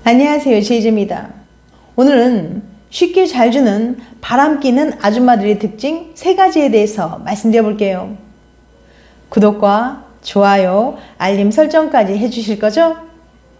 안녕하세요, 제이제입니다. 오늘은 쉽게 잘 주는 바람 끼는 아줌마들의 특징 3가지에 대해서 말씀드려 볼게요. 구독과 좋아요, 알림 설정까지 해주실 거죠?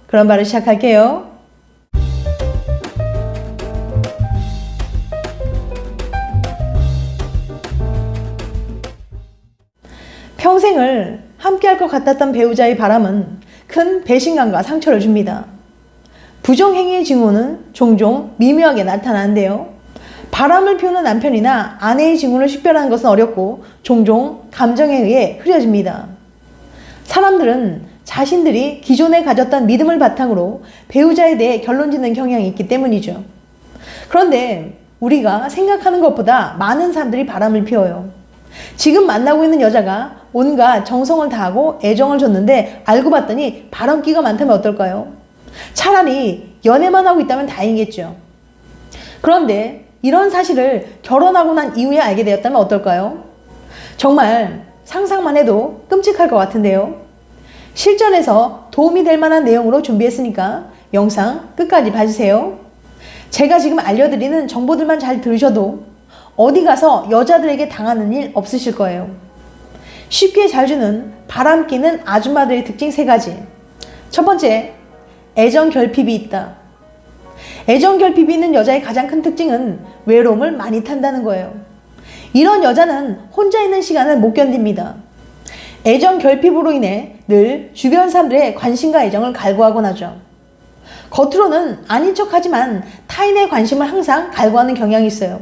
그럼 바로 시작할게요. 평생을 함께할 것 같았던 배우자의 바람은 큰 배신감과 상처를 줍니다. 부정행위의 징후는 종종 미묘하게 나타나는데요. 바람을 피우는 남편이나 아내의 징후를 식별하는 것은 어렵고 종종 감정에 의해 흐려집니다. 사람들은 자신들이 기존에 가졌던 믿음을 바탕으로 배우자에 대해 결론짓는 경향이 있기 때문이죠. 그런데 우리가 생각하는 것보다 많은 사람들이 바람을 피워요. 지금 만나고 있는 여자가 온갖 정성을 다하고 애정을 줬는데 알고 봤더니 바람기가 많다면 어떨까요? 차라리 연애만 하고 있다면 다행이겠죠. 그런데 이런 사실을 결혼하고 난 이후에 알게 되었다면 어떨까요? 정말 상상만 해도 끔찍할 것 같은데요. 실전에서 도움이 될 만한 내용으로 준비했으니까 영상 끝까지 봐주세요. 제가 지금 알려드리는 정보들만 잘 들으셔도 어디 가서 여자들에게 당하는 일 없으실 거예요. 쉽게 잘 주는 바람 끼는 아줌마들의 특징 3가지. 첫 번째, 애정 결핍이 있다. 애정 결핍이 있는 여자의 가장 큰 특징은 외로움을 많이 탄다는 거예요. 이런 여자는 혼자 있는 시간을 못 견딥니다. 애정 결핍으로 인해 늘 주변 사람들의 관심과 애정을 갈구하곤 하죠. 겉으로는 아닌 척하지만 타인의 관심을 항상 갈구하는 경향이 있어요.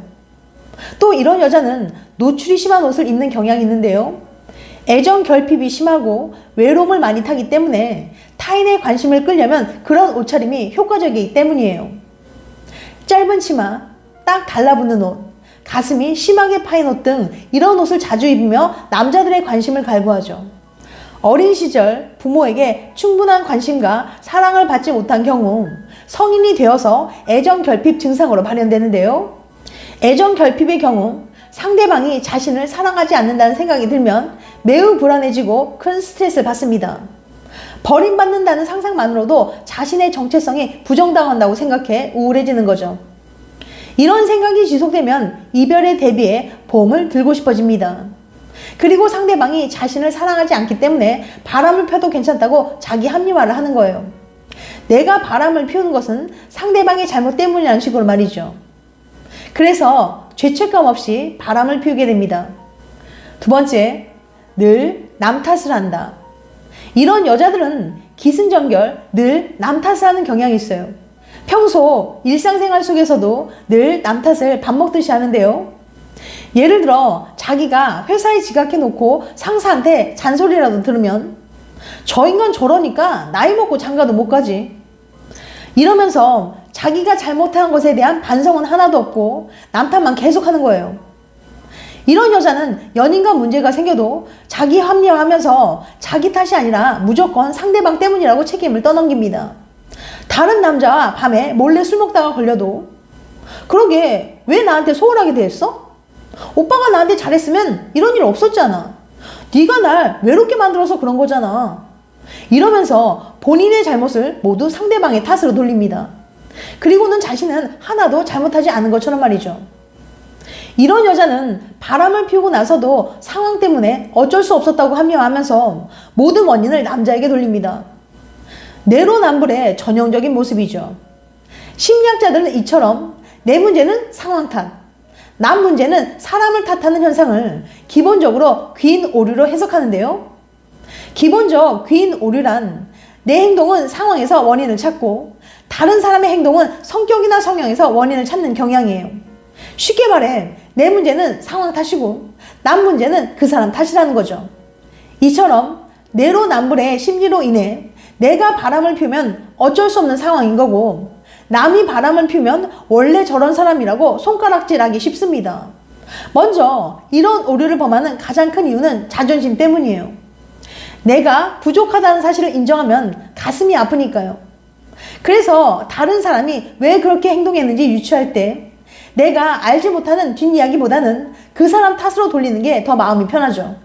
또 이런 여자는 노출이 심한 옷을 입는 경향이 있는데요. 애정 결핍이 심하고 외로움을 많이 타기 때문에 타인의 관심을 끌려면 그런 옷차림이 효과적이기 때문이에요. 짧은 치마, 딱 달라붙는 옷, 가슴이 심하게 파인 옷 등 이런 옷을 자주 입으며 남자들의 관심을 갈구하죠. 어린 시절 부모에게 충분한 관심과 사랑을 받지 못한 경우 성인이 되어서 애정 결핍 증상으로 발현되는데요. 애정 결핍의 경우 상대방이 자신을 사랑하지 않는다는 생각이 들면 매우 불안해지고 큰 스트레스를 받습니다. 버림받는다는 상상만으로도 자신의 정체성이 부정당한다고 생각해 우울해지는 거죠. 이런 생각이 지속되면 이별에 대비해 보험을 들고 싶어집니다. 그리고 상대방이 자신을 사랑하지 않기 때문에 바람을 펴도 괜찮다고 자기 합리화를 하는 거예요. 내가 바람을 피우는 것은 상대방의 잘못 때문이라는 식으로 말이죠. 그래서 죄책감 없이 바람을 피우게 됩니다. 두 번째, 늘 남 탓을 한다. 이런 여자들은 기승전결 늘 남 탓을 하는 경향이 있어요. 평소 일상생활 속에서도 늘 남 탓을 밥 먹듯이 하는데요. 예를 들어 자기가 회사에 지각해 놓고 상사한테 잔소리라도 들으면 저 인간 저러니까 나이 먹고 장가도 못 가지. 이러면서 자기가 잘못한 것에 대한 반성은 하나도 없고 남 탓만 계속하는 거예요. 이런 여자는 연인과 문제가 생겨도 자기 합리화하면서 자기 탓이 아니라 무조건 상대방 때문이라고 책임을 떠넘깁니다. 다른 남자와 밤에 몰래 술 먹다가 걸려도 그러게 왜 나한테 소홀하게 대했어? 오빠가 나한테 잘했으면 이런 일 없었잖아. 네가 날 외롭게 만들어서 그런 거잖아. 이러면서 본인의 잘못을 모두 상대방의 탓으로 돌립니다. 그리고는 자신은 하나도 잘못하지 않은 것처럼 말이죠. 이런 여자는 바람을 피우고 나서도 상황 때문에 어쩔 수 없었다고 합리화하면서 모든 원인을 남자에게 돌립니다. 내로남불의 전형적인 모습이죠. 심리학자들은 이처럼 내 문제는 상황 탓, 남 문제는 사람을 탓하는 현상을 기본적으로 귀인 오류로 해석하는데요. 기본적 귀인 오류란 내 행동은 상황에서 원인을 찾고 다른 사람의 행동은 성격이나 성향에서 원인을 찾는 경향이에요. 쉽게 말해 내 문제는 상황 탓이고 남 문제는 그 사람 탓이라는 거죠. 이처럼 내로남불의 심리로 인해 내가 바람을 피우면 어쩔 수 없는 상황인 거고 남이 바람을 피우면 원래 저런 사람이라고 손가락질하기 쉽습니다. 먼저 이런 오류를 범하는 가장 큰 이유는 자존심 때문이에요. 내가 부족하다는 사실을 인정하면 가슴이 아프니까요. 그래서 다른 사람이 왜 그렇게 행동했는지 유추할 때 내가 알지 못하는 뒷이야기보다는 그 사람 탓으로 돌리는 게 더 마음이 편하죠.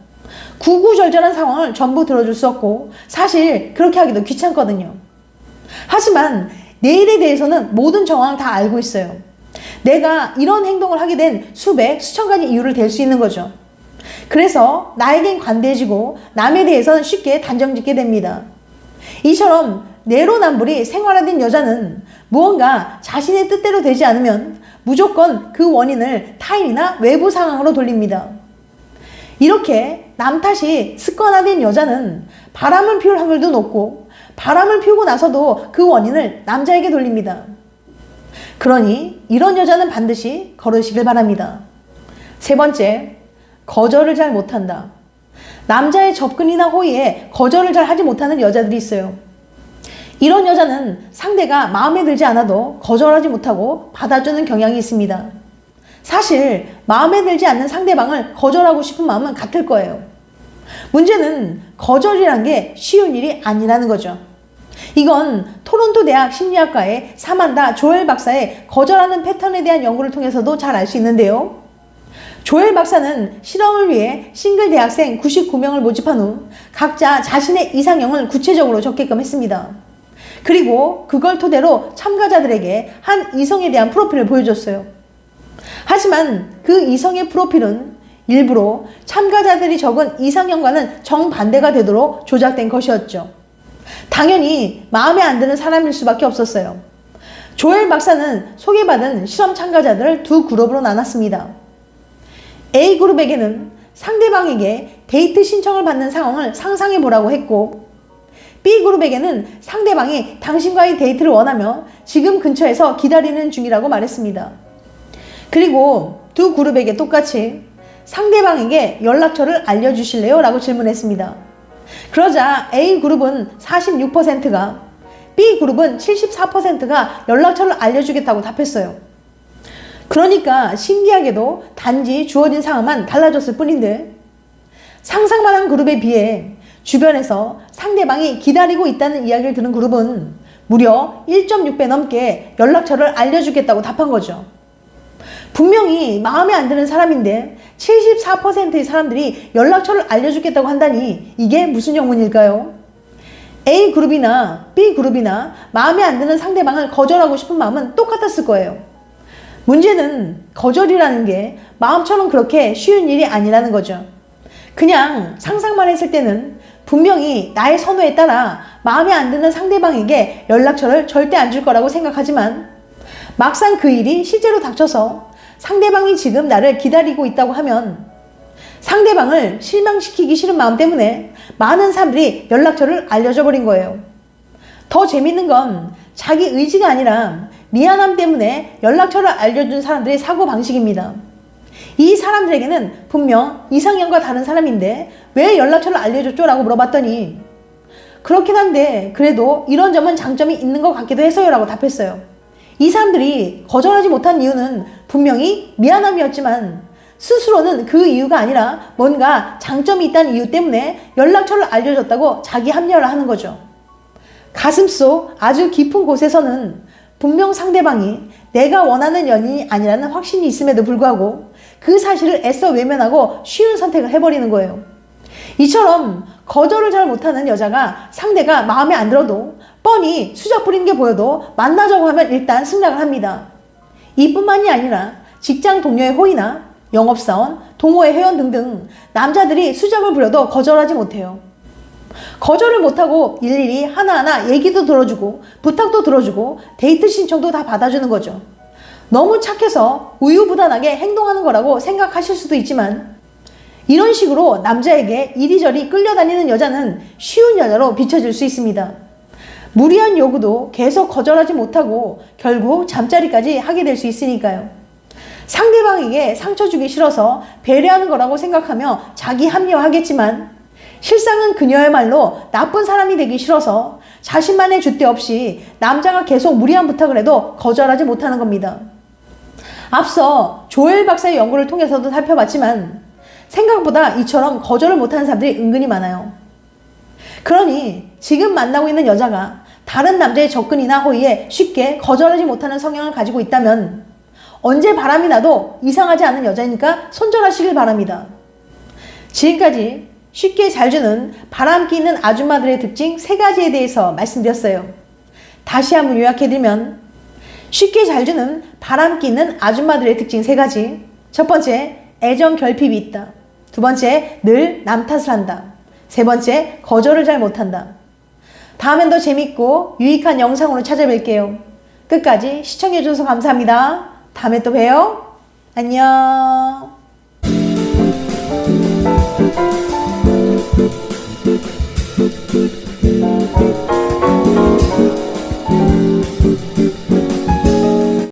구구절절한 상황을 전부 들어줄 수 없고 사실 그렇게 하기도 귀찮거든요. 하지만 내일에 대해서는 모든 정황을 다 알고 있어요. 내가 이런 행동을 하게 된 수백, 수천 가지 이유를 댈 수 있는 거죠. 그래서 나에겐 관대해지고 남에 대해서는 쉽게 단정짓게 됩니다. 이처럼 내로남불이 생활화된 여자는 무언가 자신의 뜻대로 되지 않으면 무조건 그 원인을 타인이나 외부 상황으로 돌립니다. 이렇게 남 탓이 습관화된 여자는 바람을 피울 확률도 높고 바람을 피우고 나서도 그 원인을 남자에게 돌립니다. 그러니 이런 여자는 반드시 거르시길 바랍니다. 세 번째, 거절을 잘 못한다. 남자의 접근이나 호의에 거절을 잘 하지 못하는 여자들이 있어요. 이런 여자는 상대가 마음에 들지 않아도 거절하지 못하고 받아주는 경향이 있습니다. 사실 마음에 들지 않는 상대방을 거절하고 싶은 마음은 같을 거예요. 문제는 거절이란 게 쉬운 일이 아니라는 거죠. 이건 토론토 대학 심리학과의 사만다 조엘 박사의 거절하는 패턴에 대한 연구를 통해서도 잘 알 수 있는데요. 조엘 박사는 실험을 위해 싱글 대학생 99명을 모집한 후 각자 자신의 이상형을 구체적으로 적게끔 했습니다. 그리고 그걸 토대로 참가자들에게 한 이성에 대한 프로필을 보여줬어요. 하지만 그 이성의 프로필은 일부러 참가자들이 적은 이상형과는 정반대가 되도록 조작된 것이었죠. 당연히 마음에 안 드는 사람일 수밖에 없었어요. 조엘 박사는 소개받은 실험 참가자들을 두 그룹으로 나눴습니다. A그룹에게는 상대방에게 데이트 신청을 받는 상황을 상상해 보라고 했고, B그룹에게는 상대방이 당신과의 데이트를 원하며 지금 근처에서 기다리는 중이라고 말했습니다. 그리고 두 그룹에게 똑같이 상대방에게 연락처를 알려주실래요? 라고 질문했습니다. 그러자 A그룹은 46%가, B그룹은 74%가 연락처를 알려주겠다고 답했어요. 그러니까 신기하게도 단지 주어진 상황만 달라졌을 뿐인데, 상상만 한 그룹에 비해 주변에서 상대방이 기다리고 있다는 이야기를 들은 그룹은 무려 1.6배 넘게 연락처를 알려주겠다고 답한 거죠. 분명히 마음에 안 드는 사람인데 74%의 사람들이 연락처를 알려주겠다고 한다니 이게 무슨 영문일까요? A그룹이나 B그룹이나 마음에 안 드는 상대방을 거절하고 싶은 마음은 똑같았을 거예요. 문제는 거절이라는 게 마음처럼 그렇게 쉬운 일이 아니라는 거죠. 그냥 상상만 했을 때는 분명히 나의 선호에 따라 마음에 안 드는 상대방에게 연락처를 절대 안 줄 거라고 생각하지만 막상 그 일이 실제로 닥쳐서 상대방이 지금 나를 기다리고 있다고 하면 상대방을 실망시키기 싫은 마음 때문에 많은 사람들이 연락처를 알려줘 버린 거예요. 더 재밌는 건 자기 의지가 아니라 미안함 때문에 연락처를 알려준 사람들의 사고방식입니다. 이 사람들에게는 분명 이상형과 다른 사람인데 왜 연락처를 알려줬죠? 라고 물어봤더니 그렇긴 한데 그래도 이런 점은 장점이 있는 것 같기도 해서요 라고 답했어요. 이 사람들이 거절하지 못한 이유는 분명히 미안함이었지만 스스로는 그 이유가 아니라 뭔가 장점이 있다는 이유 때문에 연락처를 알려줬다고 자기 합리화를 하는 거죠. 가슴속 아주 깊은 곳에서는 분명 상대방이 내가 원하는 연인이 아니라는 확신이 있음에도 불구하고 그 사실을 애써 외면하고 쉬운 선택을 해버리는 거예요. 이처럼 거절을 잘 못하는 여자가 상대가 마음에 안 들어도 뻔히 수작 부리는 게 보여도 만나자고 하면 일단 승낙을 합니다. 이뿐만이 아니라 직장 동료의 호의나 영업사원, 동호회 회원 등등 남자들이 수작을 부려도 거절하지 못해요. 거절을 못하고 일일이 하나하나 얘기도 들어주고 부탁도 들어주고 데이트 신청도 다 받아주는 거죠. 너무 착해서 우유부단하게 행동하는 거라고 생각하실 수도 있지만 이런 식으로 남자에게 이리저리 끌려다니는 여자는 쉬운 여자로 비춰질 수 있습니다. 무리한 요구도 계속 거절하지 못하고 결국 잠자리까지 하게 될 수 있으니까요. 상대방에게 상처 주기 싫어서 배려하는 거라고 생각하며 자기 합리화하겠지만 실상은 그녀야말로 나쁜 사람이 되기 싫어서 자신만의 줏대 없이 남자가 계속 무리한 부탁을 해도 거절하지 못하는 겁니다. 앞서 조엘 박사의 연구를 통해서도 살펴봤지만 생각보다 이처럼 거절을 못하는 사람들이 은근히 많아요. 그러니 지금 만나고 있는 여자가 다른 남자의 접근이나 호의에 쉽게 거절하지 못하는 성향을 가지고 있다면 언제 바람이 나도 이상하지 않은 여자니까 손절하시길 바랍니다. 지금까지 쉽게 잘 주는 바람기 있는 아줌마들의 특징 3가지에 대해서 말씀드렸어요. 다시 한번 요약해드리면 쉽게 잘 주는 바람기 있는 아줌마들의 특징 3가지. 첫 번째, 애정 결핍이 있다. 두 번째, 늘 남 탓을 한다. 세 번째, 거절을 잘 못한다. 다음엔 더 재밌고 유익한 영상으로 찾아뵐게요. 끝까지 시청해주셔서 감사합니다. 다음에 또 봬요. 안녕.